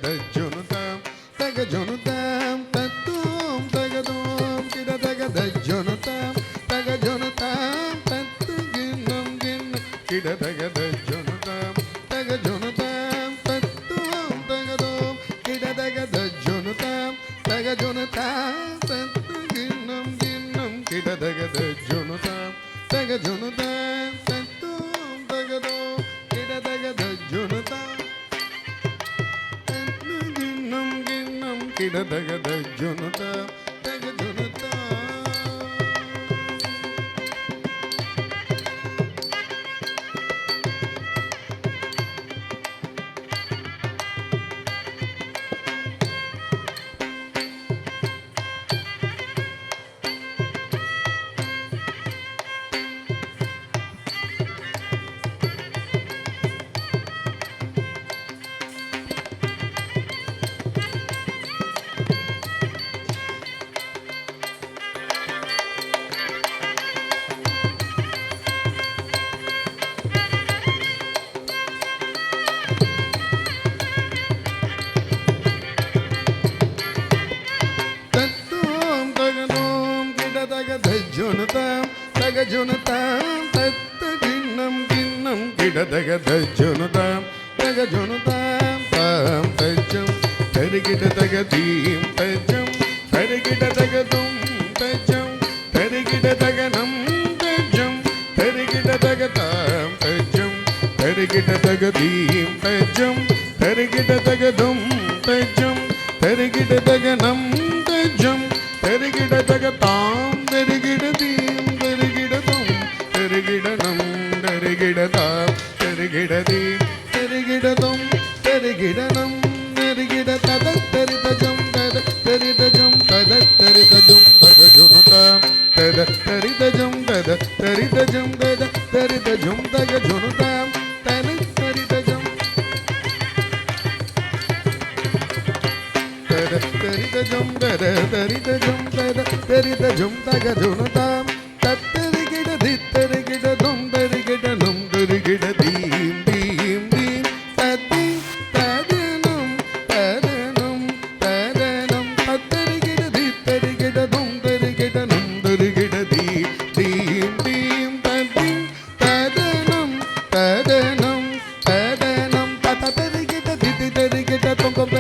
தஜ்ஜுனுதாம் தகஜுனுதாம் தத்தும் தகதோம் கிட தகதஜ்ஜுனுதாம் தகஜுனுதாம் தத்து கிண்ணம் கிண்ணம் கிட தகதஜ்ஜுனுதாம் தகஜுனுதாம் தத்தும் தகதோம் கிட தகதஜ்ஜுனுதாம் தகஜுனுதாம் தத்து கிண்ணம் கிண்ணம் கிட தகதஜ்ஜுனுதாம் தகஜுனுதாம் தத்தும் தகதோம் கிட தகதஜ்ஜுனுதாம் கிடதகதஜுனுதா தகஜுனுதா தகஜுனுதாம் தகஜுனுதாம் தத்த கிண்ணம் கிண்ணம் கிடதகதஜுனுதாம் தகஜுனுதாம் தாம் தஜ்ஜம் தரிகிட தகதீம் தஜ்ஜம் தரிகிட தகதும் தஜ்ஜம் தரிகிட தகனம் தஜ்ஜம் தரிகிட தகதாம் தஜ்ஜம் தரிகிட தகதீம் தஜ்ஜம் தரிகிட தகதும் தஜ்ஜம் தரிகிட தகனம் தஜ்ஜம் தரிகிட தகதாம் தரிகிடதீம் தரிகிடதும் தரிகிடனம் தரிகிடதாம் தரிகிடதீம் தரிகிடதும் தரிகிடனம் தரிகிட தத தரிதஜம் தத தரிதஜம் தத தரிதஜம் தகஜுனுதாம் தத தரிதஜம் தத தரிதஜம் தத தரிதஜம் தகஜுனுதாம் தனி தரிதஜம் தரிதஜம் தத தரிதஜம் தத தரிதஜம் தகஜுனுதாம் தத்தரிகிடதி தரிகிடதும் தரிகிடனும் தரிகிடதி